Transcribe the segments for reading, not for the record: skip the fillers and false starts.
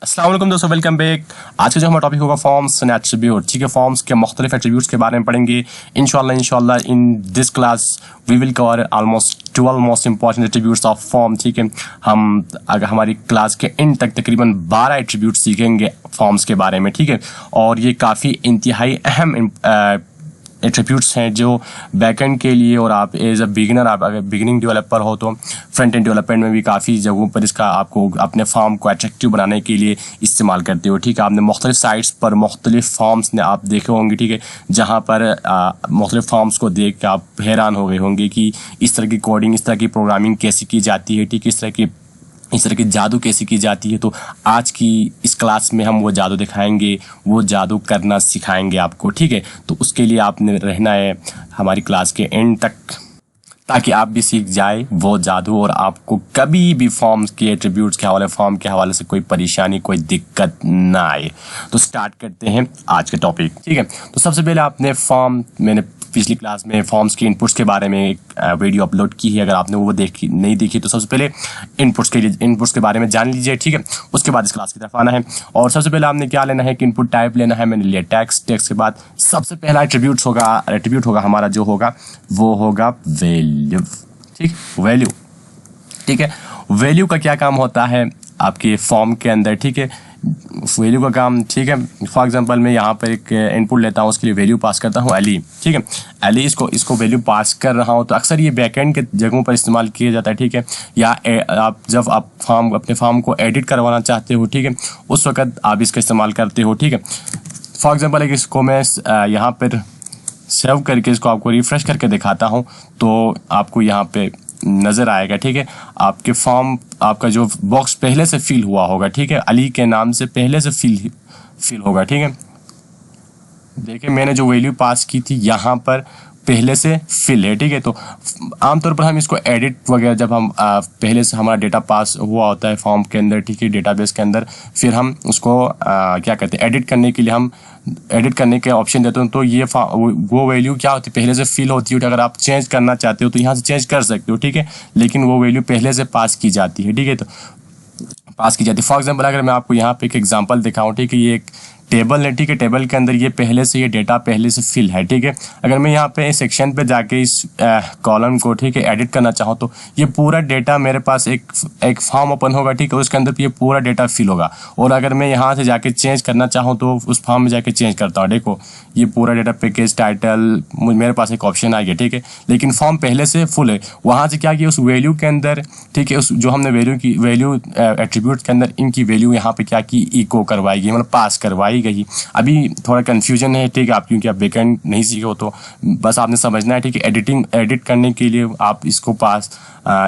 अस्सलाम वालेकुम दोस्तों, वेलकम बैक। आज का जो हमारा टॉपिक होगा फॉर्म्स एंड एट्रीब्यूट। ठीक है, फॉर्म्स के मुख्तलिफ एट्रीब्यूट्स के बारे में पढ़ेंगे इंशाल्लाह in this class we will cover almost 12 most important attributes of form. ठीक है, हम अगर हमारी क्लास के एंड तक तकरीबन 12 एट्रीब्यूट सीखेंगे फॉर्म्स के बारे में। ठीक है, और ये काफ़ी इंतहाई अहम एट्रीब्यूट्स हैं जो बैकएंड के लिए, और आप एज अ बिगिनर, आप अगर बिगिनिंग डेवलपर हो तो फ्रंट एंड डेवलपमेंट में भी काफ़ी जगहों पर इसका आपको अपने फॉर्म को अट्रैक्टिव बनाने के लिए इस्तेमाल करते हो। ठीक है, आपने मुख्तलिफ साइट्स पर मुख्तलिफ फॉर्म्स ने आप देखे होंगे। ठीक है, जहाँ पर मुख्तलिफ फॉर्म्स को देख के आप हैरान हो गए होंगे कि इस तरह की कोडिंग, इस तरह की प्रोग्रामिंग कैसे की जाती है। ठीक है, इस तरह की जादू कैसे की जाती है। तो आज की इस क्लास में हम वो जादू दिखाएंगे, वो जादू करना सिखाएंगे आपको। ठीक है, तो उसके लिए आपने रहना है हमारी क्लास के एंड तक, ताकि आप भी सीख जाए वो जादू और आपको कभी भी फॉर्म्स के एट्रीब्यूट्स के हवाले, फॉर्म के हवाले से कोई परेशानी, कोई दिक्कत ना आए। तो स्टार्ट करते हैं आज के टॉपिक। ठीक है, तो सबसे पहले आपने मैंने पिछली क्लास में फॉर्म्स के इनपुट्स के बारे में एक वीडियो अपलोड की है। अगर आपने वो नहीं देखी तो सबसे पहले इनपुट्स के बारे में जान लीजिए। ठीक है, उसके बाद इस क्लास की तरफ आना है। और सबसे पहले आपने क्या लेना है कि इनपुट टाइप लेना है। मैंने लिया टेक्स्ट के बाद सबसे पहला एट्रीब्यूट होगा हमारा, जो होगा वो होगा वैल्यू। ठीक, वैल्यू। ठीक है, वैल्यू का क्या काम होता है आपके फॉर्म के अंदर। ठीक है, वैल्यू का काम, ठीक है, फॉर एग्जांपल मैं यहाँ पर एक इनपुट लेता हूँ, उसके लिए वैल्यू पास करता हूँ अली। ठीक है, अली इसको वैल्यू पास कर रहा हूँ। तो अक्सर ये बैकएंड के जगहों पर इस्तेमाल किया जाता है। ठीक है, या जब आप अपने फॉर्म को एडिट करवाना चाहते हो, ठीक है, उस वक्त आप इसका इस्तेमाल करते हो। ठीक है, फॉर एग्जाम्पल इसको मैं यहाँ पर सेव करके इसको आपको रिफ्रेश करके दिखाता हूँ तो आपको यहाँ पे नज़र आएगा। ठीक है, आपके फॉर्म, आपका जो बॉक्स पहले से फिल हुआ होगा। ठीक है, अली के नाम से पहले से फिल होगा। ठीक है, देखिए मैंने जो वैल्यू पास की थी यहाँ पर पहले से फिल है। ठीक है, तो आमतौर पर हम इसको एडिट वगैरह, जब हम पहले से हमारा डेटा पास हुआ होता है फॉर्म के अंदर, ठीक है, डेटाबेस के अंदर, फिर हम उसको क्या कहते हैं, एडिट करने के लिए हम एडिट करने के ऑप्शन देते हैं। तो ये वो वैल्यू क्या होती है, पहले से फिल होती है। अगर आप चेंज करना चाहते हो तो यहाँ से चेंज कर सकते हो। ठीक है, लेकिन वो वैल्यू पहले से पास की जाती है। ठीक है, तो पास की जाती है। फॉर एग्जाम्पल अगर मैं आपको यहाँ पे एक एग्जांपल दिखाऊं, ठीक है, ये एक टेबल है। ठीक है, टेबल के अंदर ये डेटा पहले से फिल है। ठीक है, अगर मैं यहाँ पे सेक्शन पे जाके इस कॉलम को, ठीक है, एडिट करना चाहूँ तो ये पूरा डेटा मेरे पास एक फॉर्म ओपन होगा। ठीक है, उसके अंदर ये पूरा डेटा फिल होगा। और अगर मैं यहाँ से जाके चेंज करना चाहूँ तो उस फॉर्म में जाके चेंज करता हूँ। देखो ये पूरा डेटा, पैकेज, टाइटल, मेरे पास एक ऑप्शन आ गया। ठीक है, लेकिन फॉर्म पहले से फुल है। वहाँ से क्या किया, उस वैल्यू के अंदर, ठीक है, उस जो हमने वैल्यू एट्रीब्यूट के अंदर इनकी वैल्यू यहाँ पे क्या की, इको करवाएगी, मतलब पास करवाई गई। अभी थोड़ा कंफ्यूजन है। ठीक है, आप क्योंकि आप बैकएंड नहीं सीखे हो तो बस आपने समझना है। ठीक है, एडिट करने के लिए आप इसको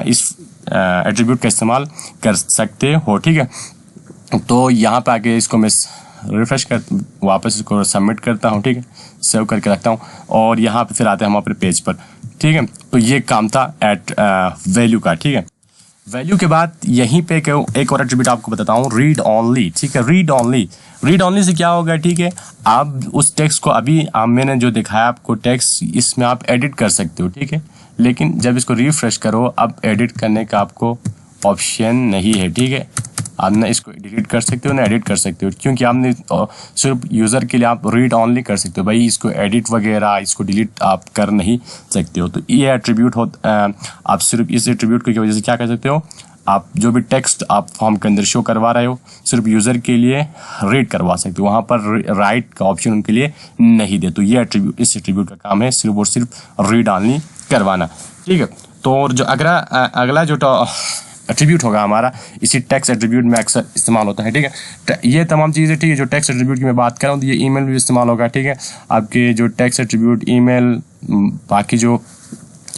इस एट्रीब्यूट का इस्तेमाल कर सकते हो। ठीक है, तो यहाँ पे आके इसको मैं रिफ्रेश कर वापस इसको सबमिट करता हूँ। ठीक है, सेव करके रखता हूँ और यहाँ पे फिर आते हैं हम अपने पेज पर। ठीक है, तो ये काम था वैल्यू का। ठीक है, वैल्यू के बाद यहीं पे एक और एट्रीब्यूट आपको बताता हूँ, रीड ओनली। ठीक है, रीड ओनली से क्या होगा, ठीक है, आप उस टेक्स्ट को, अभी मैंने जो दिखाया आपको टेक्स्ट, इसमें आप एडिट कर सकते हो। ठीक है, लेकिन जब इसको रिफ्रेश करो, अब एडिट करने का आपको ऑप्शन नहीं है। ठीक है, आप ना इसको डिलीट कर सकते हो ना एडिट कर सकते हो, क्योंकि आपने सिर्फ यूज़र के लिए आप रीड ओनली कर सकते हो। भाई इसको एडिट वगैरह, इसको डिलीट आप कर नहीं सकते हो। तो ये एट्रीब्यूट आप सिर्फ इस एट्रीब्यूट की वजह से क्या कर सकते हो, आप जो भी टेक्स्ट आप फॉर्म के अंदर शो करवा रहे हो सिर्फ यूज़र के लिए रीड करवा सकते हो, वहाँ पर राइट का ऑप्शन उनके लिए नहीं दे। तो ये इस एट्रीब्यूट का काम है सिर्फ और सिर्फ रीड ओनली करवाना। ठीक है, तो जो अगला जो एट्रीब्यूट होगा हमारा, इसी टेक्स्ट एट्रीब्यूट में अक्सर इस्तेमाल होता है। ठीक है, ये तमाम चीज़ें, ठीक है, जो टेक्स्ट एट्रीब्यूट की मैं बात कर रहा हूँ, तो ये ईमेल भी इस्तेमाल होगा। ठीक है, आपके जो टेक्स्ट एट्रीब्यूट, ईमेल, बाकी जो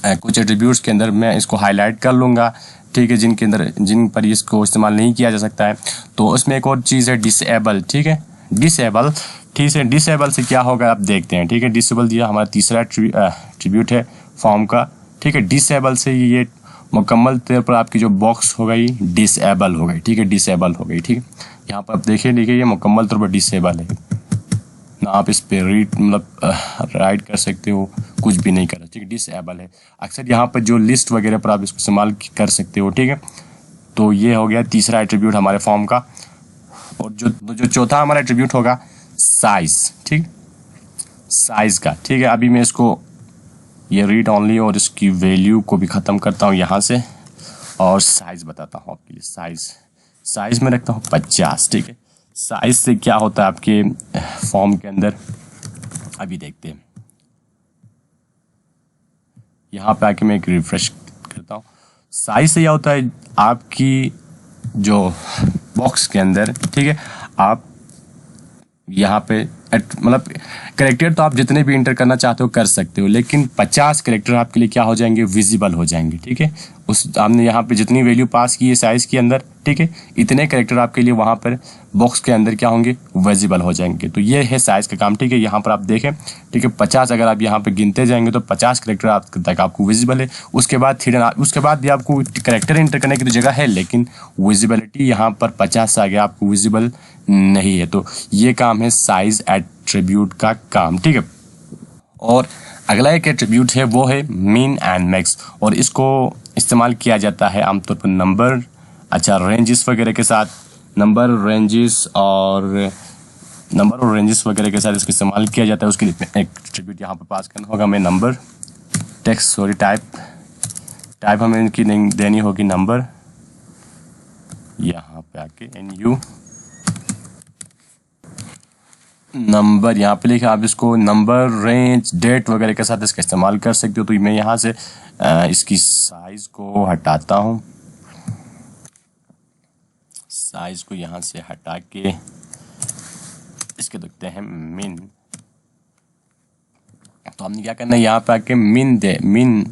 कुछ एट्रीब्यूट्स के अंदर मैं इसको हाईलाइट कर लूँगा। ठीक है, जिन पर इसको इस्तेमाल नहीं किया जा सकता है। तो उसमें एक और चीज़ है डिसेबल। ठीक है, डिसेबल से क्या होगा आप देखते हैं। ठीक है, डिसेबल दिया हमारा तीसरा एट्रीब्यूट है फॉर्म का। ठीक है, डिसेबल से ये मुकम्मल तौर पर आपकी जो बॉक्स हो गई डिसेबल हो गई। ठीक है, डिसेबल हो गई। ठीक है, यहाँ पर आप देखिए ये मुकम्मल तौर पर डिसेबल है ना, आप इस पे राइट कर सकते हो, कुछ भी नहीं कर। ठीक है, डिसेबल है। अक्सर यहाँ पर जो लिस्ट वगैरह पर आप इसको इस्तेमाल कर सकते हो। ठीक है, तो ये हो गया तीसरा एट्रीब्यूट हमारे फॉर्म का। और जो चौथा हमारा एट्रीब्यूट होगा साइज, ठीक, साइज का, ठीक है। अभी मैं इसको ये रीड ओनली और इसकी वैल्यू को भी ख़त्म करता हूँ यहाँ से और साइज बताता हूँ आपके लिए। साइज में रखता हूँ 50, ठीक है। साइज से क्या होता है आपके फॉर्म के अंदर, अभी देखते हैं। यहाँ पे आके मैं एक रिफ्रेश करता हूँ। साइज से क्या होता है आपकी जो बॉक्स के अंदर, ठीक है, आप यहाँ पे मतलब कैरेक्टर तो आप जितने भी इंटर करना चाहते हो कर सकते हो, लेकिन 50 कैरेक्टर आपके लिए क्या हो जाएंगे, विजिबल हो जाएंगे, ठीक है। उस आपने यहाँ पे जितनी वैल्यू पास की है साइज के अंदर, ठीक है, इतने कैरेक्टर आपके लिए वहाँ पर बॉक्स के अंदर क्या होंगे, विजिबल हो जाएंगे। तो ये है साइज का काम, ठीक है। यहाँ पर आप देखें, ठीक है, 50 अगर आप यहाँ पे गिनते जाएंगे तो 50 कैरेक्टर आप तक आपको विजिबल है। उसके बाद भी आपको कैरेक्टर इंटर करने की तो जगह है, लेकिन विजिबिलिटी यहाँ पर 50 से आगे आपको विजिबल नहीं है। तो ये काम है साइज एट्रीब्यूट का काम, ठीक है। और अगला एक एट्रीब्यूट है वो है मीन एंड मैक्स, और इसको इस्तेमाल किया जाता है आमतौर पर नंबर, अच्छा, रेंजेस वगैरह के साथ, नंबर रेंजेस वगैरह के साथ इसका इस्तेमाल किया जाता है। उसके लिए एक एट्रीब्यूट यहाँ पर पास करना होगा, मैं नंबर टाइप हमें इनकी देनी होगी नंबर, यहाँ पे आके NU नंबर यहाँ पे लिखा, आप इसको नंबर, रेंज, डेट वगैरह के साथ इसका इस्तेमाल कर सकते हो। तो मैं यहाँ से इसकी साइज को हटाता हूँ, साइज को यहाँ से हटा के इसके देखते हैं मिन। तो हमने क्या करना है, यहाँ पे आके मिन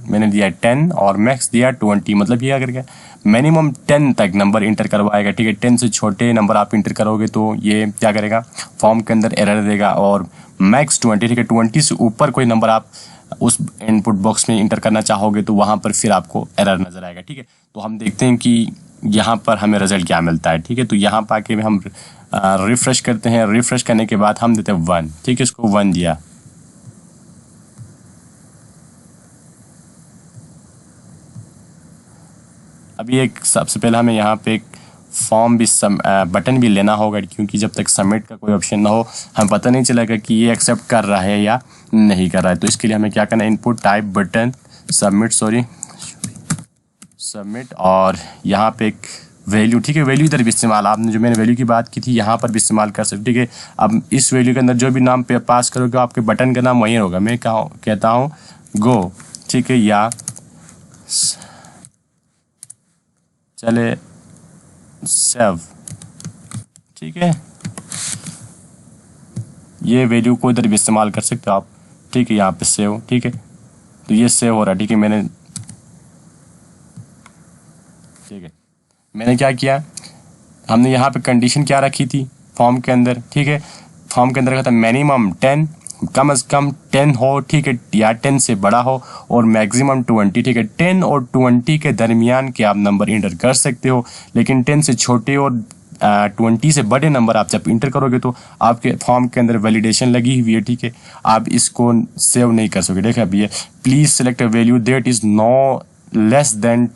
मैंने दिया 10 और मैक्स दिया 20, मतलब ये अगर मिनिमम 10 तक नंबर इंटर करवाएगा, ठीक है। 10 से छोटे नंबर आप इंटर करोगे तो ये क्या करेगा, फॉर्म के अंदर एरर देगा। और मैक्स 20, ठीक है, 20 से ऊपर कोई नंबर आप उस इनपुट बॉक्स में इंटर करना चाहोगे तो वहाँ पर फिर आपको एरर नजर आएगा, ठीक है। तो हम देखते हैं कि यहाँ पर हमें रिजल्ट क्या मिलता है, ठीक है। तो यहाँ पर आके हम रिफ्रेश करते हैं, रिफ्रेश करने के बाद हम देते हैं 1, ठीक है, इसको 1 दिया। अभी एक सबसे पहले हमें यहाँ पे एक फॉर्म भी बटन भी लेना होगा, क्योंकि जब तक सबमिट का कोई ऑप्शन ना हो हमें पता नहीं चलेगा कि ये एक्सेप्ट कर रहा है या नहीं कर रहा है। तो इसके लिए हमें क्या करना है, इनपुट टाइप बटन सबमिट, और यहाँ पे एक वैल्यू, ठीक है, वैल्यू इधर भी इस्तेमाल, आपने जो मैंने वैल्यू की बात की थी यहाँ पर भी इस्तेमाल कर सकते, ठीक है। अब इस वैल्यू के अंदर जो भी नाम पे पास करोगे आपके बटन का नाम वही होगा। मैं कहता हूँ गो, ठीक है, या चले सेव, ठीक है। ये वैल्यू को इधर भी इस्तेमाल कर सकते हो आप, ठीक है, यहाँ पे सेव, ठीक है। तो ये सेव हो रहा है, ठीक है। मैंने क्या किया, हमने यहाँ पे कंडीशन क्या रखी थी फॉर्म के अंदर, ठीक है। फॉर्म के अंदर रखा था मिनिमम 10, कम से कम 10 हो, ठीक है, या 10 से बड़ा हो, और मैक्सिमम 20, ठीक है। 10 और 20 के दरमियान के आप नंबर इंटर कर सकते हो, लेकिन 10 से छोटे और 20 से बड़े नंबर आप जब इंटर करोगे तो आपके फॉर्म के अंदर वैलिडेशन लगी हुई है, ठीक है, आप इसको सेव नहीं कर सकोगे। देखिए अभी ये please select a value that is no less than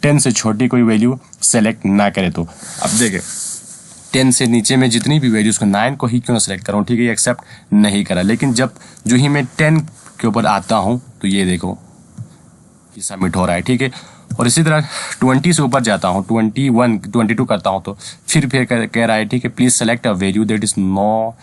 10 से छोटी कोई वैल्यू सेलेक्ट ना करे। तो अब देखें 10 से नीचे में जितनी भी वैल्यूज को 9 को ही क्यों ना सेलेक्ट करूँ, ठीक है, ये एक्सेप्ट नहीं करा। लेकिन जब जो ही मैं 10 के ऊपर आता हूँ तो ये देखो ये सबमिट हो रहा है, ठीक है। और इसी तरह 20 से ऊपर जाता हूँ, 21 22 करता हूँ तो फिर कह रहा है, ठीक है, please select a value that is no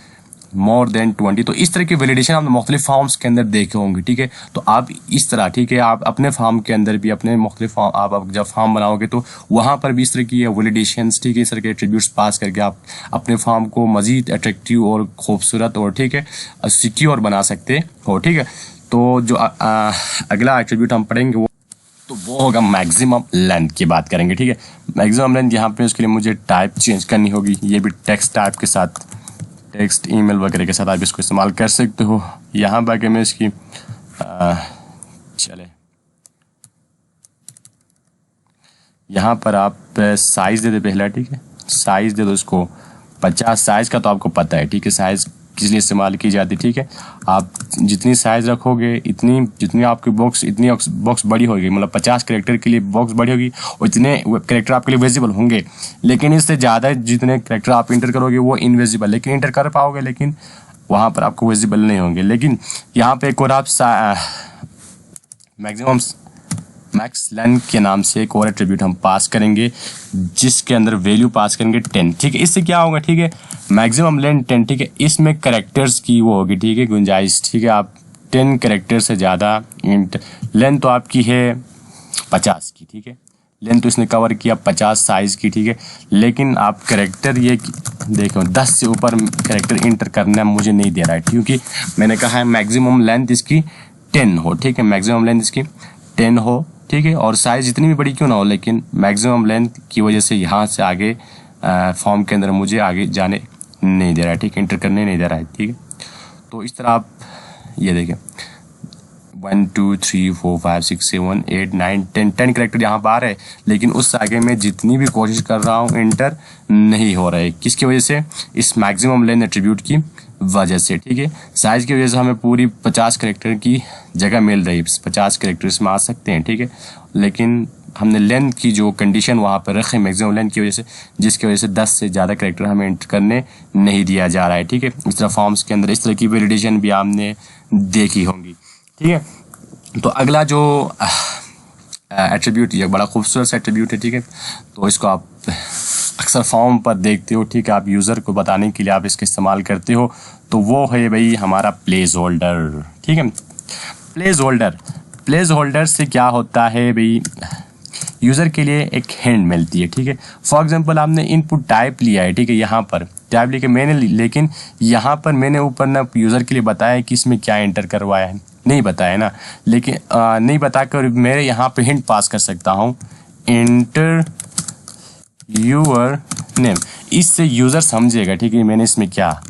more than 20। तो इस तरह की वैलिडेशन आपने मुख्तलिफ फॉर्म्स के अंदर देखे होंगे, ठीक है। तो आप इस तरह, ठीक है, आप अपने फॉर्म के अंदर भी अपने मुख्तलिफ आप जब फॉर्म बनाओगे तो वहाँ पर भी इस तरह की वैलिडेशन, ठीक है, इस तरह के एट्रीब्यूट्स पास करके आप अपने फॉर्म को मजीद अट्रैक्टिव और खूबसूरत और, ठीक है, सिक्योर बना सकते हो, ठीक है। तो जो अगला एट्रीब्यूट हम पढ़ेंगे वो होगा मैक्सिमम लेंथ की बात करेंगे, ठीक है। मैक्सिमम लेंथ यहाँ पे उसके लिए मुझे टाइप चेंज करनी होगी, ये भी टेक्स्ट टाइप के साथ, टेक्स्ट ईमेल वगैरह के साथ आप इसको इस्तेमाल कर सकते हो। यहाँ पर मैं इसकी चले यहाँ पर आप साइज दे दे पहला, ठीक है, साइज दे दो इसको 50, साइज का तो आपको पता है, ठीक है, साइज किस लिए इस्तेमाल की जाती है। ठीक है, आप जितनी साइज़ रखोगे जितनी आपकी बॉक्स बड़ी होगी, मतलब 50 कैरेक्टर के लिए बॉक्स बड़ी होगी और इतने कैरेक्टर आपके लिए विजिबल होंगे। लेकिन इससे ज़्यादा जितने कैरेक्टर आप इंटर करोगे वो इनविजिबल, लेकिन इंटर कर पाओगे लेकिन वहाँ पर आपको विजिबल नहीं होंगे। लेकिन यहाँ पे एक और आप मैक्सिमम मैक्स लेंथ के नाम से एक और एट्रीब्यूट हम पास करेंगे, जिसके अंदर वैल्यू पास करेंगे 10। ठीक है, इससे क्या होगा, ठीक है, मैक्सिमम लेंथ 10। ठीक है, इसमें कैरेक्टर्स की वो होगी, ठीक है, गुंजाइश। ठीक है, आप 10 कैरेक्टर से ज़्यादा लेंथ तो आपकी है 50 की। ठीक है, लेंथ तो इसने कवर किया 50 साइज़ की। ठीक है, लेकिन आप कैरेक्टर ये देखो 10 से ऊपर कैरेक्टर इंटर करना मुझे नहीं दे रहा है, क्योंकि मैंने कहा है मैक्सिमम लेंथ इसकी 10 हो। ठीक है, मैक्सिमम लेंथ इसकी 10 हो। ठीक है, और साइज़ जितनी भी बड़ी क्यों ना हो, लेकिन मैक्सिमम लेंथ की वजह से यहाँ से आगे फॉर्म के अंदर मुझे आगे जाने नहीं दे रहा है। ठीक है, इंटर करने नहीं दे रहा है। ठीक है, तो इस तरह आप ये देखें 1 2 3 4 5 6 7 8 9 10 कैरेक्टर यहाँ पर आ रहे हैं, लेकिन उस आगे में जितनी भी कोशिश कर रहा हूँ इंटर नहीं हो रहा है। किसकी वजह से? इस मैक्सिमम लेंथ एट्रीब्यूट की वजह से। ठीक है, साइज़ की वजह से हमें पूरी 50 कैरेक्टर की जगह मिल रही है, 50 कैरेक्टर इसमें आ सकते हैं। ठीक है, लेकिन हमने लेंथ की जो कंडीशन वहाँ पर रखे मैक्सिमम लेंथ की वजह से, जिसकी वजह से 10 से ज़्यादा कैरेक्टर हमें एंटर करने नहीं दिया जा रहा है। ठीक है, इस तरह फॉर्म्स के अंदर इस तरह की वैलिडेशन भी आपने देखी होंगी। ठीक है, तो अगला जो एट्रीब्यूट, ये बड़ा खूबसूरत एट्रीब्यूट है। ठीक है, तो इसको आप अक्सर फॉर्म पर देखते हो। ठीक है, आप यूज़र को बताने के लिए आप इसका इस्तेमाल करते हो, तो वो है भाई हमारा प्लेस होल्डर। ठीक है, प्लेस होल्डर से क्या होता है भाई, यूज़र के लिए एक हिंट मिलती है। ठीक है, फॉर एग्जांपल आपने इनपुट टाइप लिया है। ठीक है, यहाँ पर टाइप लेके मैंने लेकिन यहाँ पर मैंने ऊपर ना यूज़र के लिए बताया कि इसमें क्या एंटर करवाया है, नहीं बताया ना, लेकिन नहीं बताकर मेरे यहाँ पे हिंट पास कर सकता हूँ, एंटर यूर नेम। इससे यूज़र समझेगा। ठीक है, मैंने इसमें क्या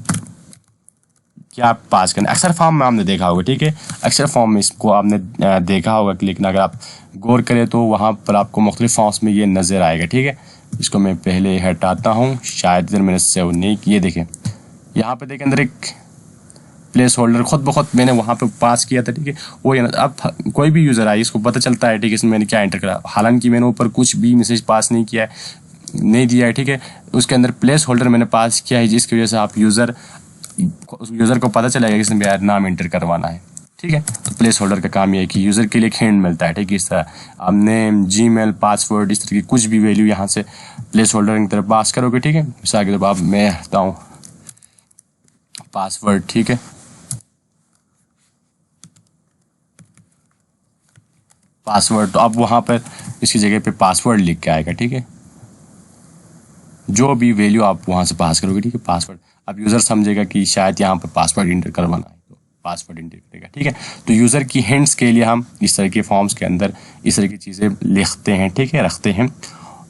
पास करना। अक्सर फॉर्म में आपने देखा होगा। ठीक है, अक्सर फॉर्म में इसको आपने देखा होगा, लेकिन अगर आप गौर करें तो वहाँ पर आपको मुख्तलिफ फॉर्म्स में ये नज़र आएगा। ठीक है, इसको मैं पहले हटाता हूँ, शायद इधर मैंने सेव नहीं किए। देखें यहाँ पे देखें अंदर एक प्लेस होल्डर खुद ब खुद मैंने वहाँ पे पास किया था। ठीक है, वो अब कोई भी यूज़र आए इसको पता चलता है। ठीक है, इसमें मैंने क्या एंटर करा, हालांकि मैंने ऊपर कुछ भी मैसेज पास नहीं किया है, नहीं दिया है। ठीक है, उसके अंदर प्लेस होल्डर मैंने पास किया है, जिसकी वजह से आप यूज़र को पता चलेगा कि इसमें यार नाम एंटर करवाना है। ठीक है, तो प्लेस होल्डर का काम यह है कि यूज़र के लिए एक हिंट मिलता है। ठीक है, इस तरह आपने जीमेल, पासवर्ड, इस तरह की कुछ भी वैल्यू यहाँ से प्लेस होल्डर की तरफ पास करोगे। ठीक है, मिसाल के तौर पर मैं हटाता हूँ पासवर्ड। ठीक है, पासवर्ड, तो अब वहाँ पर इसकी जगह पे पासवर्ड लिख के आएगा। ठीक है, जो भी वैल्यू आप वहाँ से पास करोगे। ठीक है, पासवर्ड, अब यूज़र समझेगा कि शायद यहाँ पर पासवर्ड इंटर करवाना है, तो पासवर्ड इंटर करेगा। ठीक है, तो यूज़र की हिंट्स के लिए हम इस तरह के फॉर्म्स के अंदर इस तरह की चीज़ें लिखते हैं। ठीक है, रखते हैं।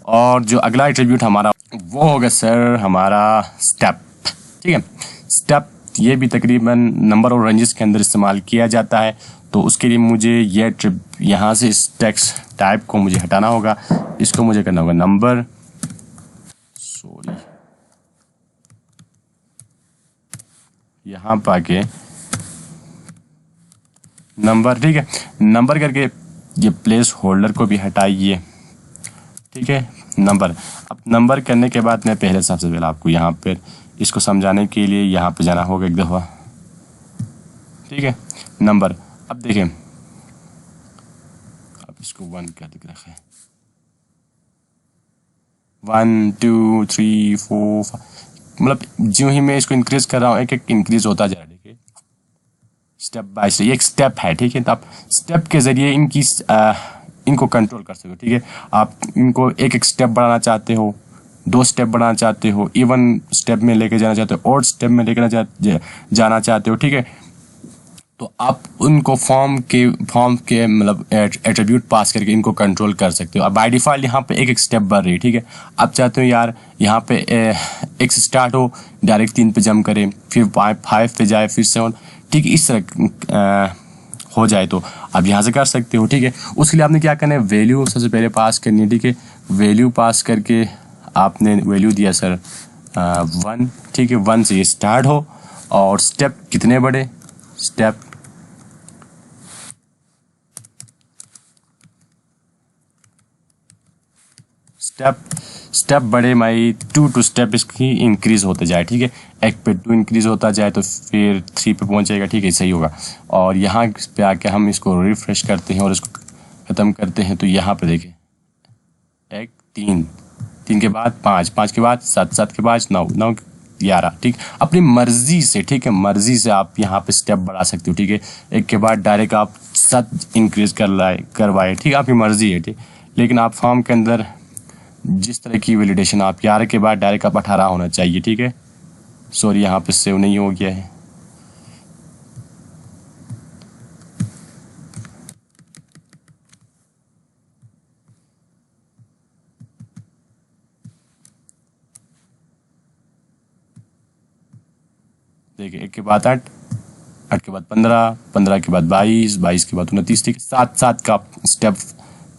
और जो अगला एट्रीब्यूट हमारा वो होगा सर हमारा स्टेप। ठीक है, स्टेप ये भी तकरीबन नंबर और रेंजेस के अंदर इस्तेमाल किया जाता है, तो उसके लिए मुझे ये यहाँ से इस टेक्स्ट टाइप को मुझे हटाना होगा, इसको मुझे करना होगा नंबर, सॉरी यहाँ पर आके नंबर। ठीक है, नंबर करके ये प्लेस होल्डर को भी हटाइए। ठीक है, नंबर। अब नंबर करने के बाद मैं पहले सबसे पहले आपको यहाँ पर इसको समझाने के लिए यहाँ पे जाना होगा एक दफ़ा। ठीक है, नंबर। अब देखें, अब इसको 1 कर दिख रखा है, 1 2 3 4 5, मतलब जो ही मैं इसको इंक्रीज कर रहा हूँ एक एक इंक्रीज होता जा रहा है। देखिए स्टेप बाय स्टेप, ये एक स्टेप है। ठीक है, तो आप स्टेप के ज़रिए इनको कंट्रोल कर सकते हो। ठीक है, आप इनको एक एक स्टेप बढ़ाना चाहते हो, 2 स्टेप बढ़ाना चाहते हो, इवन स्टेप में लेके जाना चाहते हो, ऑड स्टेप में लेकर जाना चाहते हो। ठीक है, तो आप उनको फॉर्म के मतलब एट्रीब्यूट पास करके इनको कंट्रोल कर सकते हो। अब बाय डिफ़ॉल्ट यहाँ पे एक एक स्टेप बढ़ रही है। ठीक है, आप चाहते हो यार यहाँ पे एक से स्टार्ट हो, डायरेक्ट 3 पे जंप करें, फिर 5 पे जाए, फिर 7। ठीक है, इस तरह हो जाए तो आप यहाँ से कर सकते हो। ठीक है, उसके लिए आपने क्या करना है, वैल्यू सबसे पहले पास करनी है। ठीक है, वैल्यू पास करके आपने वैल्यू दिया सर 1। ठीक है, 1 से ये स्टार्ट हो और स्टेप कितने बड़े, स्टेप स्टेप बड़े माई 2 स्टेप इसकी इंक्रीज होते जाए, ठीक है। एक पे 2 इंक्रीज होता जाए तो फिर 3 पे पहुंच जाएगा, ठीक है, सही होगा। और यहाँ पे आके हम इसको रिफ्रेश करते हैं और इसको ख़त्म करते हैं तो यहाँ पे देखिए 1 3 3 के बाद 5 5 के बाद 7 7 के बाद 9 9 11, ठीक। अपनी मर्जी से, ठीक है, मर्जी से आप यहाँ पे स्टेप बढ़ा सकते हो, ठीक है। एक के बाद डायरेक्ट आप 7 इंक्रीज करवाए, ठीक है, आपकी मर्जी है, ठीक। लेकिन आप फॉर्म के अंदर जिस तरह की वैलिडेशन आप 11 के बाद डायरेक्ट आप 18 होना चाहिए, ठीक है। सॉरी यहाँ पे सेव नहीं हो गया है। देखिए 1 के बाद 8 8 के बाद 15 15 के बाद 22 22 के बाद 29, ठीक है। 7 7 का स्टेप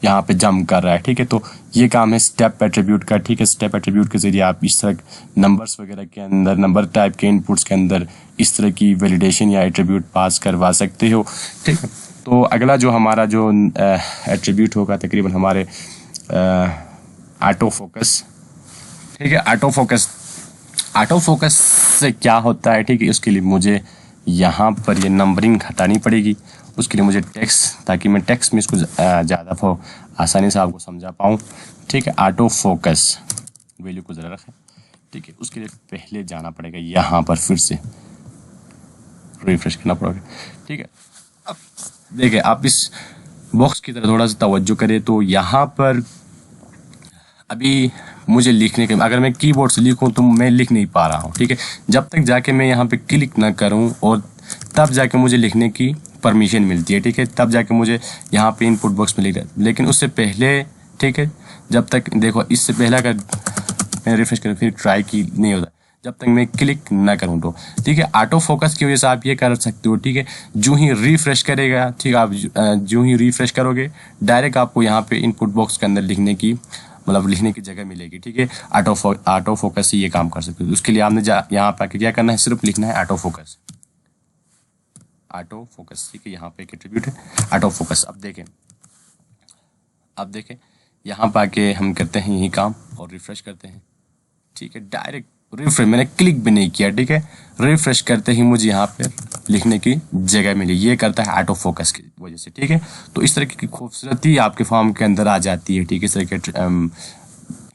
यहाँ पे जंप कर रहा है, ठीक है। तो ये काम है स्टेप एट्रीब्यूट का, ठीक है। स्टेप एट्रीब्यूट के जरिए आप इस तरह नंबर्स वगैरह के अंदर, नंबर टाइप के इनपुट्स के अंदर इस तरह की वैलिडेशन या एट्रीब्यूट पास करवा सकते हो, ठीक है। तो अगला जो हमारा जो एट्रीब्यूट होगा तकरीबन हमारे ऑटो फोकस, ठीक है। ऑटो फोकस से क्या होता है, ठीक है। उसके लिए मुझे यहाँ पर ये नंबरिंग हटानी पड़ेगी, उसके लिए मुझे टेक्स्ट, ताकि मैं टेक्स्ट में इसको ज़्यादा आसानी से आपको समझा पाऊँ, ठीक है। ऑटो फोकस वैल्यू को ज़रा रखें, ठीक है। उसके लिए पहले जाना पड़ेगा यहाँ पर, फिर से रिफ्रेश करना पड़ेगा, ठीक है। अब देखिए आप इस बॉक्स की तरह थोड़ा सा तवज्जो करें तो यहाँ पर अभी मुझे लिखने के, अगर मैं कीबोर्ड से लिखूं तो मैं लिख नहीं पा रहा हूं, ठीक है। जब तक जाके मैं यहाँ पे क्लिक ना करूं और तब जाके मुझे लिखने की परमिशन मिलती है, ठीक है। तब जाके मुझे यहाँ पे इनपुट बॉक्स में लिख रहा है। लेकिन उससे पहले, ठीक है, जब तक देखो इससे पहले अगर मैं रिफ्रेश करूँ फिर ट्राई की नहीं होता जब तक मैं क्लिक ना करूँ तो, ठीक है। ऑटो फोकस की वजह से आप ये कर सकते हो, ठीक है। जो ही रिफ्रेश करेगा, ठीक है, आप जो ही रिफ्रेश करोगे डायरेक्ट आपको यहाँ पे इनपुट बॉक्स के अंदर लिखने की जगह मिलेगी, ठीक है। ऑटो फोकस से ये काम कर सकते हो। उसके लिए आपने यहाँ पे क्या करना है, सिर्फ लिखना है ऑटो फोकस, ठीक है। यहाँ पे एक एट्रीब्यूट है ऑटो फोकस। अब देखें यहाँ पे आके हम करते हैं यही काम और रिफ्रेश करते हैं, ठीक है। डायरेक्ट रिफ्रेश, मैंने क्लिक भी नहीं किया, ठीक है। रिफ्रेश करते ही मुझे यहाँ पे लिखने की जगह मिली। ये करता है ऑटो फोकस की वजह से, ठीक है। तो इस तरह की खूबसूरती आपके फॉर्म के अंदर आ जाती है, ठीक है। इस तरह के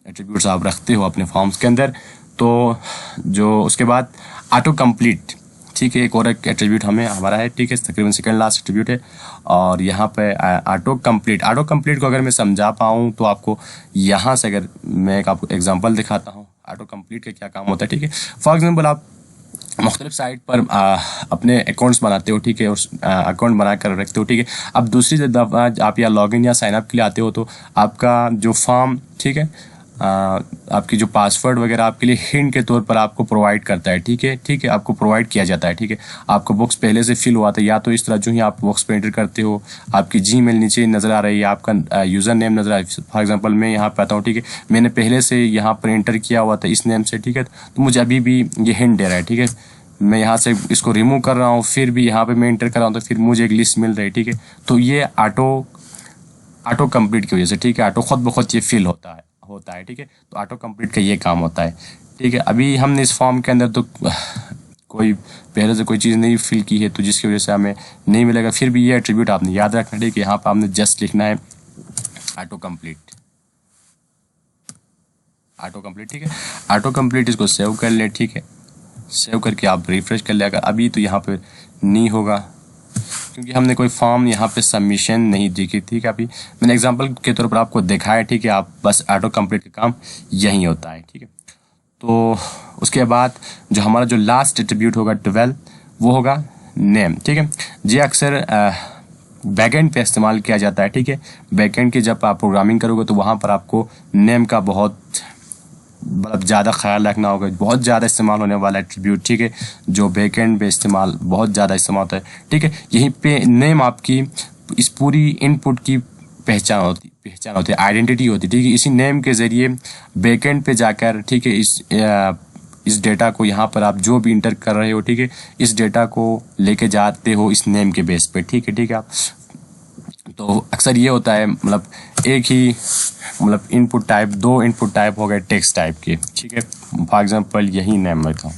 एट्रीब्यूट्स आप रखते हो अपने फॉर्म्स के अंदर। तो जो उसके बाद ऑटो कंप्लीट, ठीक है, एक और एक एट्रीब्यूट हमारा है, ठीक है। तकरीबन सेकंड लास्ट एट्रीब्यूट है। और यहाँ पे ऑटो कंप्लीट को अगर मैं समझा पाऊँ तो आपको यहाँ से अगर मैं एक आपको एग्जांपल दिखाता हूँ ऑटो कंप्लीट का क्या काम होता है, ठीक है। फॉर एग्जांपल आप मुख्तलिफ साइट पर अपने अकाउंट्स बनाते हो, ठीक है, और अकाउंट बना कर रखते हो, ठीक है। अब दूसरी दफ़ा आप या लॉगिन या साइनअप के लिए आते हो तो आपका जो फॉर्म, ठीक है, आपकी जो पासवर्ड वगैरह आपके लिए हिंट के तौर पर आपको प्रोवाइड करता है, ठीक है, आपको प्रोवाइड किया जाता है, ठीक है। आपका बॉक्स पहले से फिल हुआ था, या तो इस तरह जो ही आप बॉक्स पे एंटर करते हो आपकी जीमेल नीचे नज़र आ रही है, आपका यूज़र नेम नज़र आ रहा है। फॉर एग्जांपल मैं यहाँ पे आता हूँ, ठीक है, मैंने पहले से यहाँ पर एंटर किया हुआ था इस नेम से, ठीक है। तो मुझे अभी भी ये हिंट दे रहा है, ठीक है। मैं यहाँ से इसको रिमूव कर रहा हूँ, फिर भी यहाँ पे मैं एंटर कर रहा हूँ तो फिर मुझे एक लिस्ट मिल रही है, ठीक है। तो ये ऑटो कंप्लीट की वजह से, ठीक है, ऑटो खुद ब खुद ये फिल होता है, ठीक है। तो ऑटो कंप्लीट का ये काम होता है, ठीक है। अभी हमने इस फॉर्म के अंदर तो कोई पहले से कोई चीज़ नहीं फिल की है तो जिसकी वजह से हमें नहीं मिलेगा। फिर भी ये एट्रीब्यूट आपने याद रखना, ठीक है। यहाँ पर आपने जस्ट लिखना है ऑटो कंप्लीट, ठीक है। ऑटो कंप्लीट इसको सेव कर ले, ठीक है। सेव करके आप रिफ्रेश कर ले। अगर अभी तो यहाँ पे नहीं होगा क्योंकि हमने कोई फॉर्म यहाँ पे सबमिशन नहीं दी थी, ठीक है। अभी मैंने एग्जांपल के तौर पर आपको दिखाया, ठीक है। आप बस ऑटो कंप्लीट का काम यही होता है, ठीक है। तो उसके बाद जो हमारा जो लास्ट एट्रीब्यूट होगा 12 वो होगा नेम, ठीक है। ये अक्सर बैकएंड पे इस्तेमाल किया जाता है, ठीक है। बैकएंड की जब आप प्रोग्रामिंग करोगे तो वहाँ पर आपको नेम का बहुत मतलब ज़्यादा ख्याल रखना होगा। बहुत ज़्यादा इस्तेमाल होने वाला एट्रीब्यूट, ठीक है, जो बैकएंड पे इस्तेमाल बहुत ज़्यादा इस्तेमाल होता है, ठीक है। यहीं पे नेम आपकी इस पूरी इनपुट की पहचान होती है, आइडेंटिटी होती है, ठीक है। इसी नेम के ज़रिए बैकएंड पे जाकर, ठीक है, इस डेटा को यहाँ पर आप जो भी इंटर कर रहे हो, ठीक है, इस डेटा को लेके जाते हो इस नेम के बेस पे, ठीक है आप। तो अक्सर ये होता है, मतलब एक ही मतलब इनपुट टाइप, दो इनपुट टाइप हो गए टेक्स्ट टाइप के, ठीक है। फॉर एग्जांपल यही नेम लेता हूँ,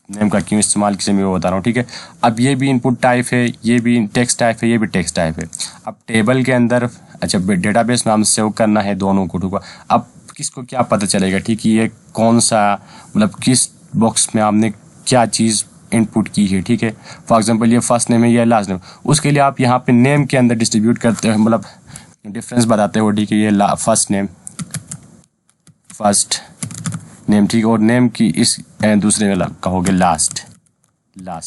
नेम का क्यों इस्तेमाल किसे मैं वो बता रहा हूँ, ठीक है। अब ये भी इनपुट टाइप है, ये भी टेक्स्ट टाइप है, ये भी टेक्स्ट टाइप है। अब टेबल के अंदर, अच्छा डेटाबेस में हम सेव करना है दोनों को, ठीक है। अब किसको क्या पता चलेगा, ठीक है, ये कौन सा मतलब किस बॉक्स में आपने क्या चीज़ इनपुट की है, ठीक है। फॉर एग्जांपल ये फर्स्ट नेम है, ये लास्ट नेम, उसके लिए आप यहाँ पे नेम के अंदर डिस्ट्रीब्यूट करते हो, मतलब डिफरेंस बताते हो, ठीक है। ये फर्स्ट नेम, ठीक है, और नेम की इस दूसरे में कहोगे लास्ट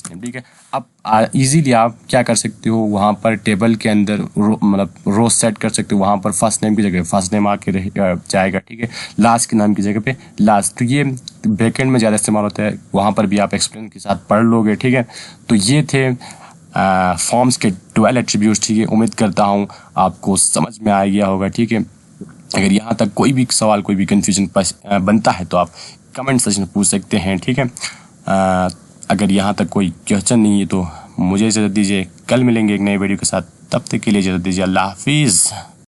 नेम, ठीक है। अब इजीली आप क्या कर सकते हो, वहाँ पर टेबल के अंदर मतलब रो सेट कर सकते हो, वहाँ पर फर्स्ट नेम की जगह फर्स्ट नेम आके जाएगा, ठीक है, लास्ट के नाम की जगह पे लास्ट। तो ये बैकएंड में ज़्यादा इस्तेमाल होता है, वहाँ पर भी आप एक्सप्लेन के साथ पढ़ लोगे, ठीक है। तो ये थे फॉर्म्स के 12 एट्रीब्यूट्स, ठीक है। उम्मीद करता हूँ आपको समझ में आ गया होगा, ठीक है। अगर यहाँ तक कोई भी सवाल, कोई भी कन्फ्यूजन बनता है तो आप कमेंट सेक्शन में पूछ सकते हैं, ठीक है। अगर यहाँ तक कोई क्वेश्चन नहीं है तो मुझे इजाज़त दीजिए, कल मिलेंगे एक नए वीडियो के साथ, तब तक के लिए इजाज़त दीजिए, अल्लाह हाफिज़।